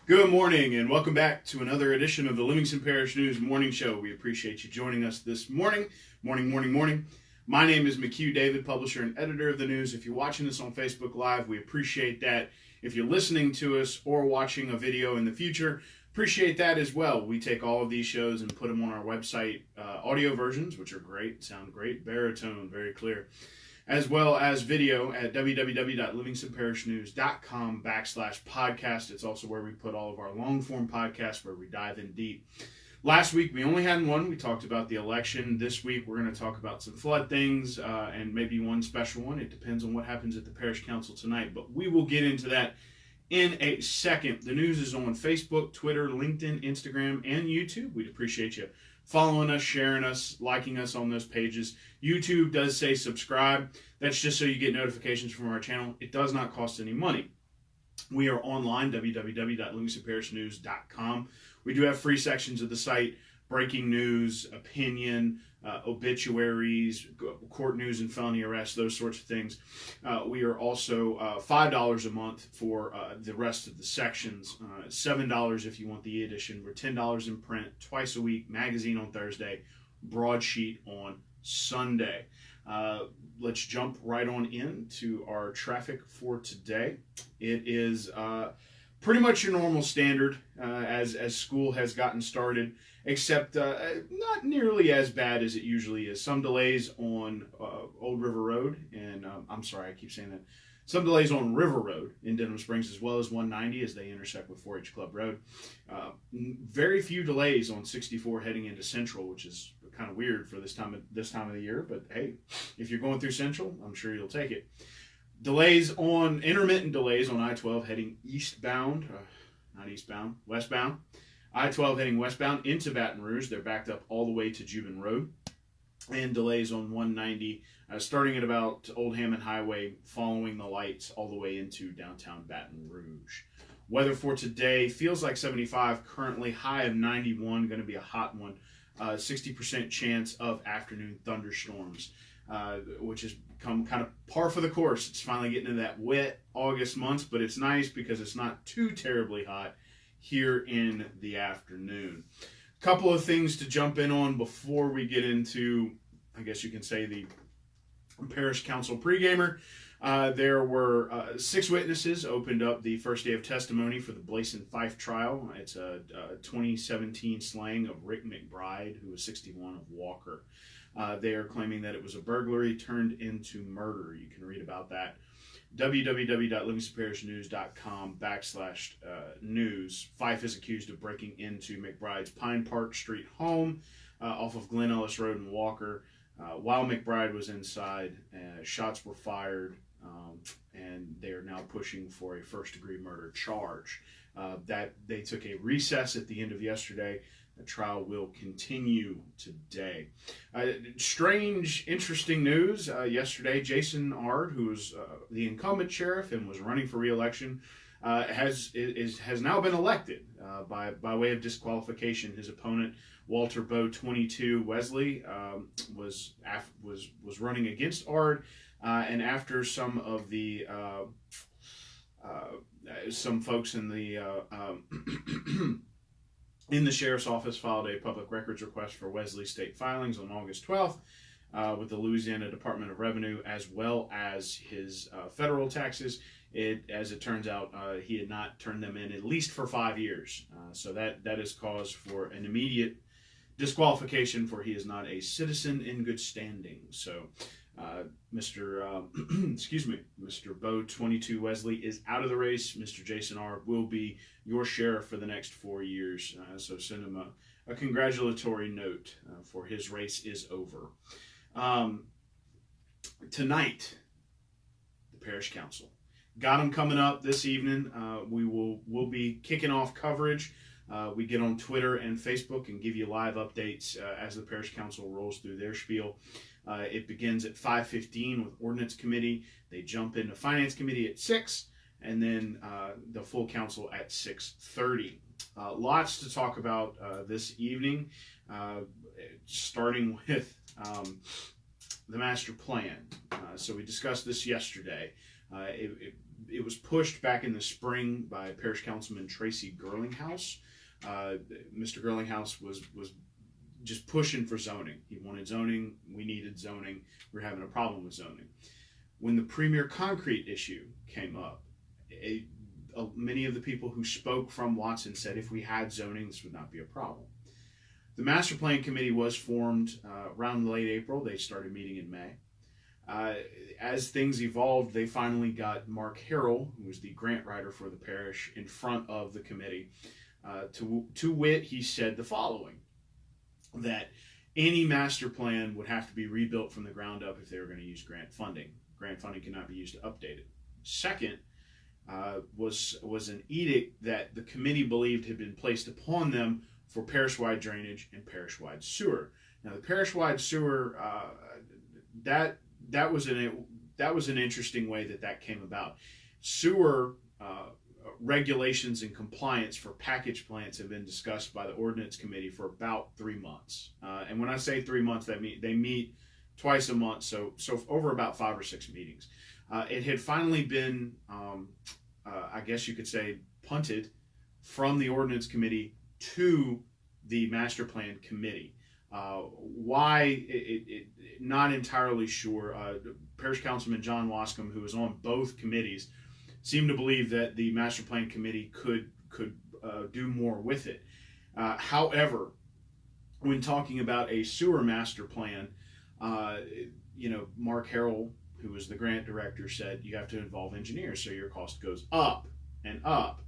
Good morning and welcome back to another edition of the Livingston Parish News Morning Show. We appreciate you joining us this morning. Morning. My name is McHugh David, publisher and editor of the news. If you're watching this on Facebook Live, we appreciate that. If you're listening to us or watching a video in the future, appreciate that as well. We take all of these shows and put them on our website, audio versions, which are great, sound great, baritone, very clear, as well as video at www.livingstonparishnews.com/podcast. It's also where we put all of our long-form podcasts where we dive in deep. Last week, we only had one. We talked about the election. This week, we're going to talk about some flood things and maybe one special one. It depends on what happens at the parish council tonight, but we will get into that in a second. The news is on Facebook, Twitter, LinkedIn, Instagram, and YouTube. We'd appreciate you following us, sharing us, liking us on those pages. YouTube does say subscribe. That's just so you get notifications from our channel. It does not cost any money. We are online, www.livingstonparishnews.com. We do have free sections of the site: breaking news, opinion, obituaries, court news and felony arrests, those sorts of things. We are also $5 a month for the rest of the sections, $7 if you want the e-edition. We're $10 in print, twice a week, magazine on Thursday, broadsheet on Sunday. Let's jump right on into our traffic for today. It is pretty much your normal standard as school has gotten started, except not nearly as bad as it usually is. Some delays on Old River Road, and I'm sorry, I keep saying that. Some delays on River Road in Denham Springs, as well as 190 as they intersect with 4-H Club Road. Very few delays on 64 heading into Central, which is kind of weird for this time of the year. But hey, if you're going through Central, I'm sure you'll take it. Intermittent delays on I-12 heading westbound. I-12 heading westbound into Baton Rouge. They're backed up all the way to Juban Road. And delays on 190 starting at about Old Hammond Highway, following the lights all the way into downtown Baton Rouge. Weather for today feels like 75, currently high of 91, going to be a hot one. 60% chance of afternoon thunderstorms, which has come kind of par for the course. It's finally getting into that wet August months, but it's nice because it's not too terribly hot here in the afternoon. Couple of things to jump in on before we get into, I guess you can say, the parish council pregamer. There were 6 witnesses opened up the first day of testimony for the Blason Fife trial. It's a 2017 slaying of Rick McBride, who was 61, of Walker. They are claiming that it was a burglary turned into murder. You can read about that. www.livingstonparishnews.com/news. Fife is accused of breaking into McBride's Pine Park Street home off of Glen Ellis Road in Walker. While McBride was inside, shots were fired, and they are now pushing for a first-degree murder charge. That they took a recess at the end of yesterday. The trial will continue today. Strange, interesting news. Yesterday, Jason Ard, who was the incumbent sheriff and was running for re-election, has now been elected by way of disqualification. His opponent, Walter Bowe 22 Wesley, was running against Ard, and after some of the some folks in the in the sheriff's office filed a public records request for Wesley's state filings on August 12th with the Louisiana Department of Revenue, as well as his federal taxes. As it turns out, he had not turned them in at least for 5 years. So that is cause for an immediate disqualification, for he is not a citizen in good standing. So Mr. Bowe 22 Wesley is out of the race. Mr. Jason R. will be your sheriff for the next 4 years. So send him a congratulatory note, for his race is over. Tonight, the parish council got them coming up this evening. We'll be kicking off coverage. We get on Twitter and Facebook and give you live updates as the parish council rolls through their spiel. It begins at 5:15 with ordinance committee. They jump into finance committee at 6, and then the full council at 6:30. Lots to talk about this evening, starting with the master plan. So we discussed this yesterday. It was pushed back in the spring by Parish Councilman Tracy Girlinghouse. Mr. Girlinghouse was just pushing for zoning. He wanted zoning. We needed zoning. We're having a problem with zoning. When the Premier Concrete issue came up, many of the people who spoke from Watson said if we had zoning, this would not be a problem. The Master Plan Committee was formed around late April. They started meeting in May. As things evolved, they finally got Mark Harrell, who was the grant writer for the parish, in front of the committee. To wit, he said the following, that any master plan would have to be rebuilt from the ground up if they were going to use grant funding. Grant funding cannot be used to update it. Second, was an edict that the committee believed had been placed upon them for parish-wide drainage and parish-wide sewer. Now, the parish-wide sewer, that was an interesting way that came about. Sewer regulations and compliance for package plants have been discussed by the ordinance committee for about 3 months. And when I say 3 months, that means they meet twice a month, so over about 5 or 6 meetings. It had finally been, I guess you could say, punted from the ordinance committee to the master plan committee. Why? Not entirely sure. Parish Councilman John Wascom, who was on both committees, seemed to believe that the master plan committee could do more with it. However, when talking about a sewer master plan, Mark Harrell, who was the grant director, said you have to involve engineers, so your cost goes up and up.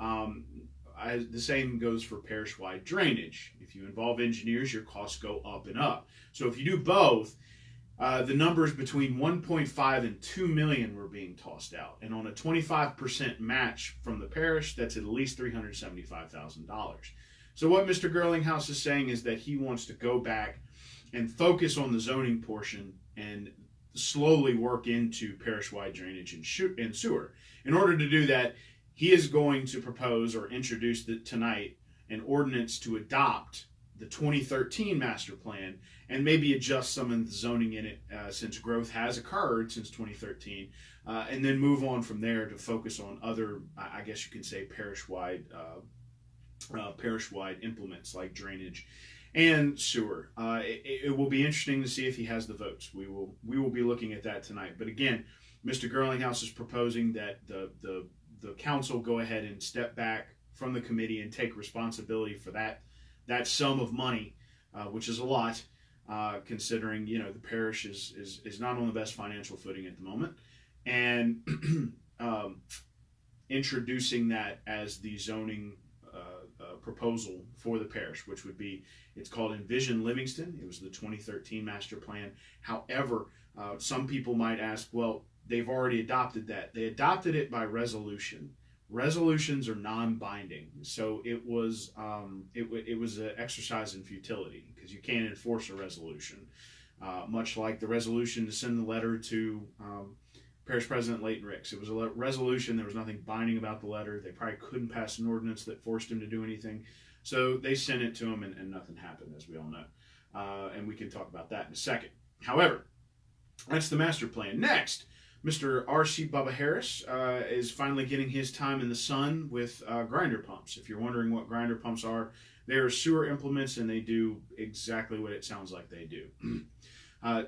The same goes for parish-wide drainage. If you involve engineers, your costs go up and up. So if you do both, the numbers between 1.5 and 2 million were being tossed out. And on a 25% match from the parish, that's at least $375,000. So what Mr. Girlinghouse is saying is that he wants to go back and focus on the zoning portion and slowly work into parish-wide drainage and sewer. In order to do that, he is going to propose or introduce tonight an ordinance to adopt the 2013 master plan and maybe adjust some of the zoning in it since growth has occurred since 2013, and then move on from there to focus on other, I guess you can say, parish-wide implements like drainage and sewer. It will be interesting to see if he has the votes. We will be looking at that tonight. But again, Mr. Girlinghouse is proposing that the council go ahead and step back from the committee and take responsibility for that sum of money, which is a lot, considering the parish is not on the best financial footing at the moment, and introducing that as the zoning proposal for the parish, which would be, it's called Envision Livingston. It was the 2013 master plan. However, some people might ask, well, they've already adopted that. They adopted it by resolution. Resolutions are non-binding, so it was an exercise in futility because you can't enforce a resolution. Much like the resolution to send the letter to Parish President Leighton Ricks. It was a resolution. There was nothing binding about the letter. They probably couldn't pass an ordinance that forced him to do anything. So they sent it to him, and nothing happened, as we all know. And we can talk about that in a second. However, that's the master plan. Next, Mr. R.C. Bubba Harris is finally getting his time in the sun with grinder pumps. If you're wondering what grinder pumps are, they are sewer implements, and they do exactly what it sounds like they do.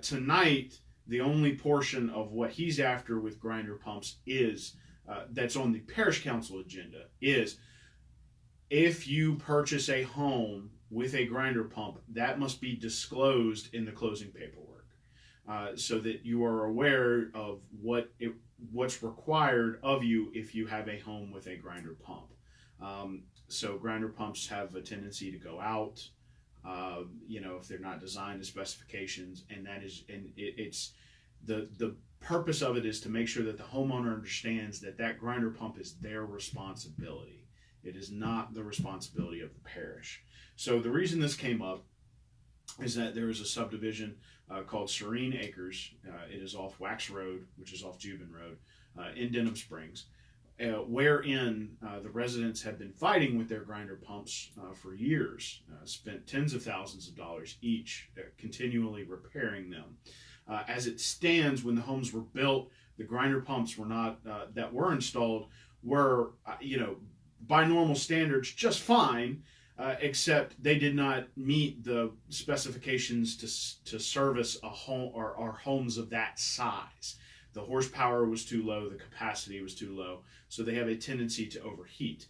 Tonight, the only portion of what he's after with grinder pumps is, that's on the parish council agenda, is if you purchase a home with a grinder pump, that must be disclosed in the closing paperwork, so that you are aware of what's required of you if you have a home with a grinder pump. So grinder pumps have a tendency to go out, if they're not designed to specifications, and it's the purpose of it is to make sure that the homeowner understands that grinder pump is their responsibility. It is not the responsibility of the parish. So the reason this came up is that there is a subdivision called Serene Acres. It is off Wax Road, which is off Jubin Road, in Denham Springs, wherein the residents have been fighting with their grinder pumps for years, spent tens of thousands of dollars each, continually repairing them. As it stands, when the homes were built, The grinder pumps were not that were installed were by normal standards just fine, except they did not meet the specifications to service a home or homes of that size. The horsepower was too low, the capacity was too low, so they have a tendency to overheat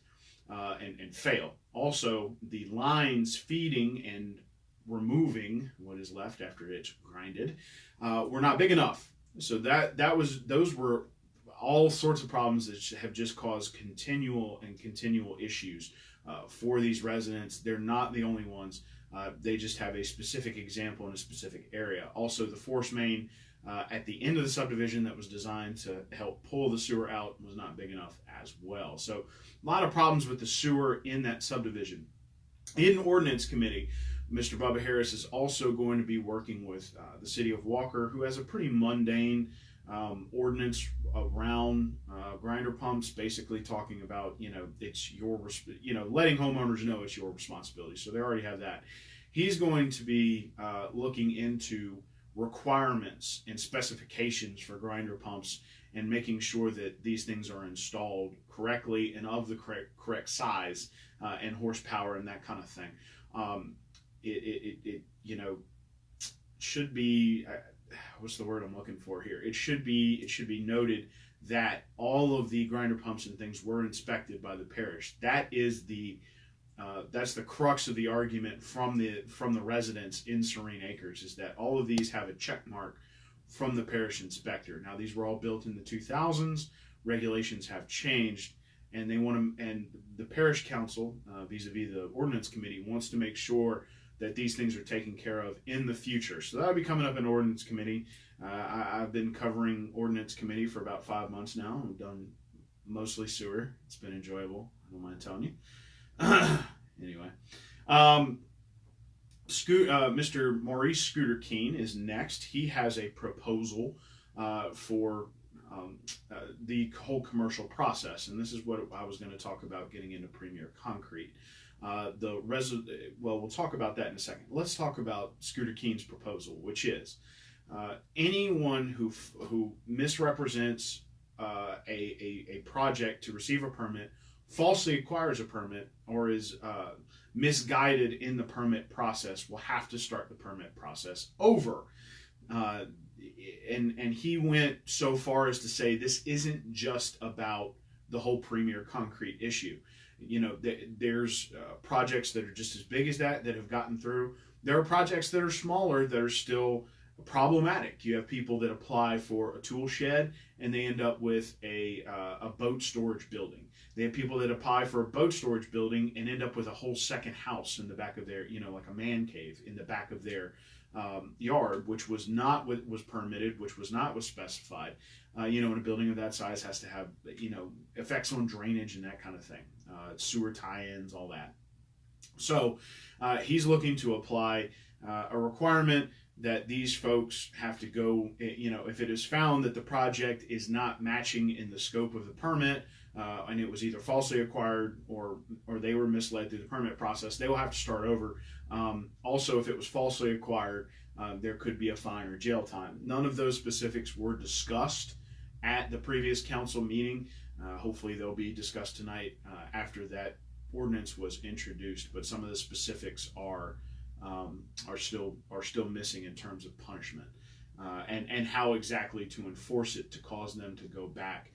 and fail. Also, the lines feeding and removing what is left after it's grinded were not big enough. So those were all sorts of problems that have just caused continual issues for these residents. They're not the only ones. They just have a specific example in a specific area. Also, the force main at the end of the subdivision that was designed to help pull the sewer out was not big enough as well. So a lot of problems with the sewer in that subdivision. In Ordinance Committee, Mr. Bubba Harris is also going to be working with the city of Walker, who has a pretty mundane ordinance around grinder pumps, basically talking about, it's your, letting homeowners know it's your responsibility. So they already have that. He's going to be looking into requirements and specifications for grinder pumps and making sure that these things are installed correctly and of the correct size and horsepower and that kind of thing. It should be, what's the word I'm looking for here? It should be noted that all of the grinder pumps and things were inspected by the parish. That is that's the crux of the argument from the residents in Serene Acres, is that all of these have a check mark from the parish inspector. Now, these were all built in the 2000s. Regulations have changed, and the parish council, vis-a-vis the ordinance committee, wants to make sure that these things are taken care of in the future. So that'll be coming up in ordinance committee. I've been covering ordinance committee for about 5 months now. I've done mostly sewer. It's been enjoyable, I don't mind telling you. Anyway, Mr. Maurice Scooter Keene is next. He has a proposal for the whole commercial process, and this is what I was going to talk about, getting into Premier Concrete. We'll talk about that in a second. Let's talk about Scooter Keene's proposal, which is anyone who misrepresents a project to receive a permit, falsely acquires a permit, or is misguided in the permit process will have to start the permit process over. And he went so far as to say this isn't just about the whole Premier Concrete issue. There's projects that are just as big as that have gotten through. There are projects that are smaller that are still problematic. You have people that apply for a tool shed and they end up with a boat storage building. They have people that apply for a boat storage building and end up with a whole second house in the back of their, like a man cave in the back of their yard, which was not what was permitted, which was not was specified. And a building of that size has to have, effects on drainage and that kind of thing, sewer tie-ins, all that. So he's looking to apply a requirement that these folks have to go, if it is found that the project is not matching in the scope of the permit, and it was either falsely acquired or they were misled through the permit process, they will have to start over. Also, if it was falsely acquired, there could be a fine or jail time. None of those specifics were discussed at the previous council meeting. Hopefully they'll be discussed tonight after that ordinance was introduced, but some of the specifics are still missing in terms of punishment and how exactly to enforce it to cause them to go back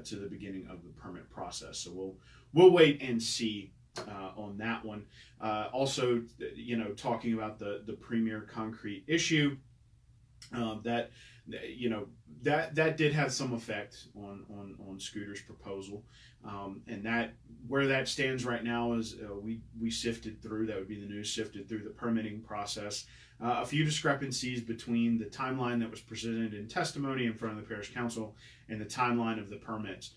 to the beginning of the permit process. So we'll wait and see on that one. Also, talking about the Premier Concrete issue, that did have some effect on Scooter's proposal, and that where that stands right now is we sifted through, that would be the news, sifted through the permitting process. A few discrepancies between the timeline that was presented in testimony in front of the parish council and the timeline of the permits,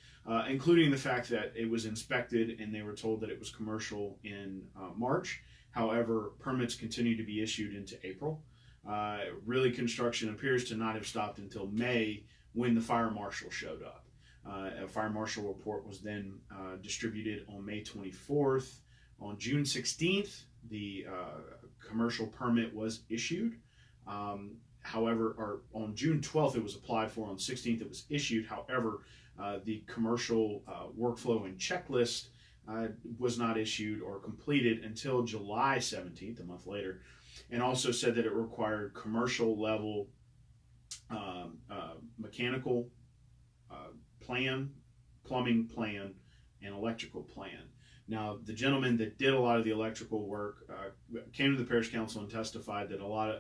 including the fact that it was inspected and they were told that it was commercial in March. However, permits continue to be issued into April. Really, construction appears to not have stopped until May, when the fire marshal showed up. A fire marshal report was then distributed on May 24th. On June 16th, the commercial permit was issued. However, or on June 12th it was applied for. On 16th it was issued. However, the commercial workflow and checklist was not issued or completed until July 17th, a month later, and also said that it required commercial level mechanical plan, plumbing plan, and electrical plan. Now, the gentleman that did a lot of the electrical work came to the parish council and testified that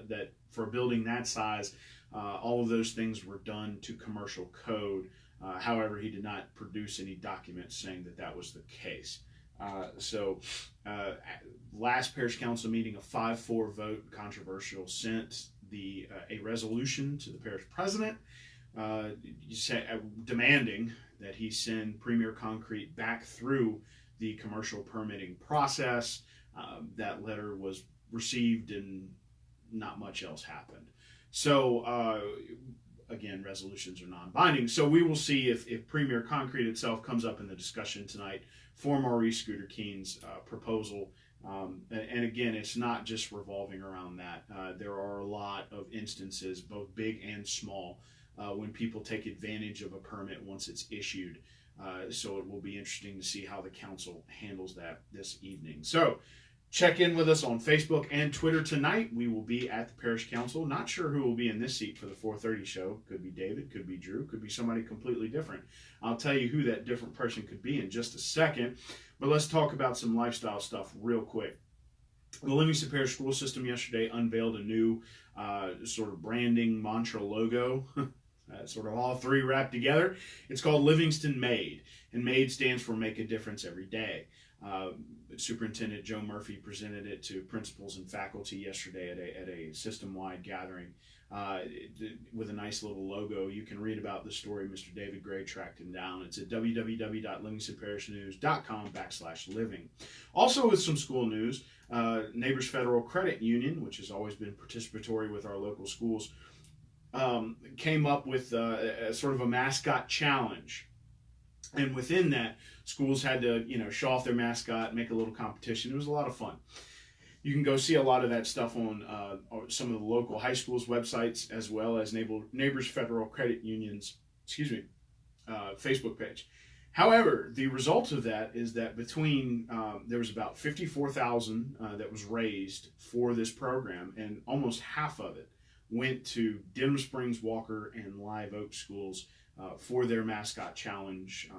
that for a building that size, all of those things were done to commercial code. However, he did not produce any documents saying that that was the case. Last parish council meeting, a 5-4 vote, controversial, sent a resolution to the parish president demanding that he send Premier Concrete back through the commercial permitting process. That letter was received and not much else happened. So again, resolutions are non-binding. So we will see if Premier Concrete itself comes up in the discussion tonight for Maurice Scooter Keen's proposal. And again, it's not just revolving around that. There are a lot of instances, both big and small, when people take advantage of a permit once it's issued. So it will be interesting to see how the council handles that this evening. So check in with us on Facebook and Twitter tonight. We will be at the parish council. Not sure who will be in this seat for the 4:30 show. Could be David, could be Drew, could be somebody completely different. I'll tell you who that different person could be in just a second. But let's talk about some lifestyle stuff real quick. The Livingston Parish school system yesterday unveiled a new sort of branding mantra logo. Sort of all three wrapped together. It's called Livingston Made, and MADE stands for Make a Difference Every Day. Superintendent Joe Murphy presented it to principals and faculty yesterday at a system-wide gathering with a nice little logo. You can read about the story. Mr. David Gray tracked him down. It's at www.livingstonparishnews.com/living. Also with some school news, Neighbors Federal Credit Union, which has always been participatory with our local schools, came up with a sort of a mascot challenge. And within that, schools had to, show off their mascot, make a little competition. It was a lot of fun. You can go see a lot of that stuff on some of the local high schools' websites, as well as Neighbors Federal Credit Union's, Facebook page. However, the result of that is that there was about $54,000 that was raised for this program, and almost half of it went to Denham Springs, Walker, and Live Oak schools for their mascot challenge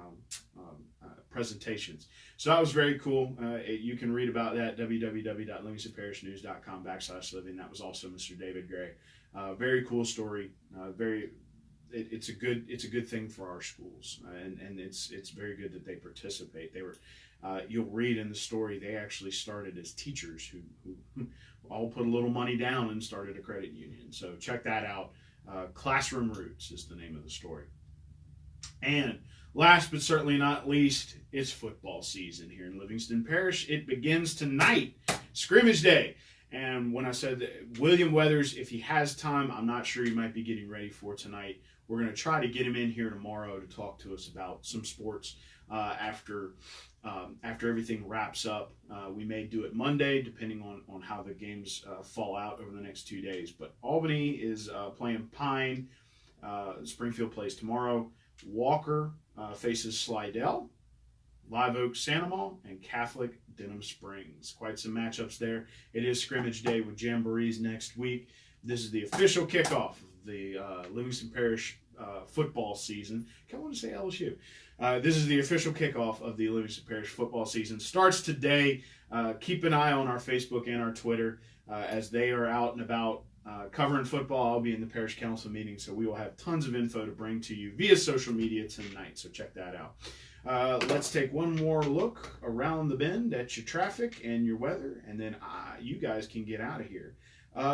presentations. So that was very cool. You can read about that at www.livingstonparishnews.com/living. That was also Mr. David Gray. Very cool story. It's a good thing for our schools, and it's very good that they participate. They were you'll read in the story, they actually started as teachers who all put a little money down and started a credit union. So check that out. Classroom Roots is the name of the story. And last but certainly not least, it's football season here in Livingston Parish. It begins tonight, scrimmage day. And when I said that William Weathers, if he has time, I'm not sure he might be getting ready for tonight. We're going to try to get him in here tomorrow to talk to us about some sports after everything wraps up. We may do it Monday, depending on how the games fall out over the next 2 days. But Albany is playing Pine. Springfield plays tomorrow. Walker faces Slidell. Live Oak, Sandoval, and Catholic Denham Springs. Quite some matchups there. It is scrimmage day with jamborees next week. This is the official kickoff of the Livingston Parish football season. I want to say LSU. This is the official kickoff of the Livingston Parish football season. Starts today. Keep an eye on our Facebook and our Twitter as they are out and about covering football. I'll be in the parish council meeting, so we will have tons of info to bring to you via social media tonight, so check that out. Let's take one more look around the bend at your traffic and your weather, and then you guys can get out of here.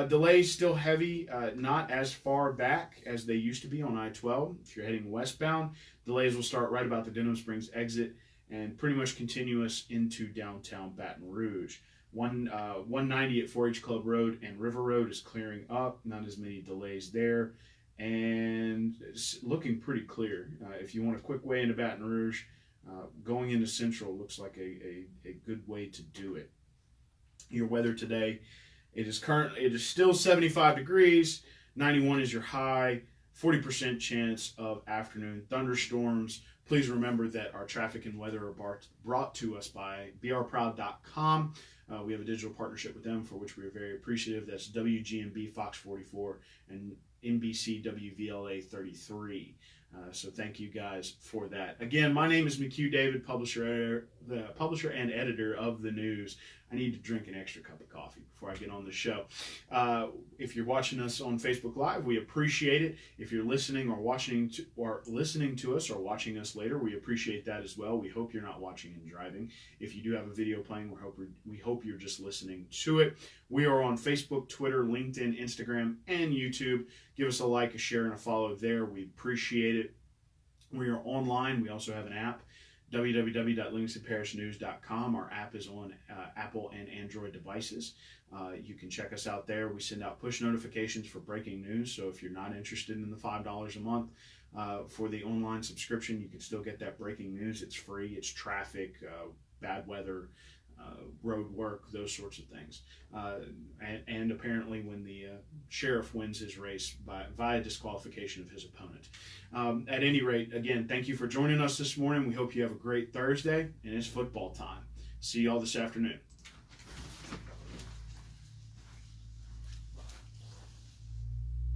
Delays still heavy, not as far back as they used to be on I-12. If you're heading westbound, delays will start right about the Denham Springs exit and pretty much continuous into downtown Baton Rouge. 190 at 4-H Club Road and River Road is clearing up. Not as many delays there. And it's looking pretty clear. If you want a quick way into Baton Rouge, going into Central looks like a good way to do it. Your weather today, it is still 75 degrees. 91 is your high, 40% chance of afternoon thunderstorms. Please remember that our traffic and weather are brought to us by brproud.com. We have a digital partnership with them for which we are very appreciative. That's WGNB Fox 44 and NBC WVLA 33. So thank you guys for that. Again, my name is McHugh David, the publisher and editor of the news. I need to drink an extra cup of coffee before I get on the show. If you're watching us on Facebook Live, we appreciate it. If you're listening or listening to us or watching us later, we appreciate that as well. We hope you're not watching and driving. If you do have a video playing, we hope you're just listening to it. We are on Facebook, Twitter, LinkedIn, Instagram, and YouTube. Give us a like, a share, and a follow there. We appreciate it. We are online. We also have an app, www.livingstonparishnews.com. Our app is on Apple and Android devices. You can check us out there. We send out push notifications for breaking news. So if you're not interested in the $5 a month for the online subscription, you can still get that breaking news. It's free. It's traffic, bad weather, road work, those sorts of things. And apparently when the sheriff wins his race via disqualification of his opponent. At any rate, again, thank you for joining us this morning. We hope you have a great Thursday, and it's football time. See y'all this afternoon.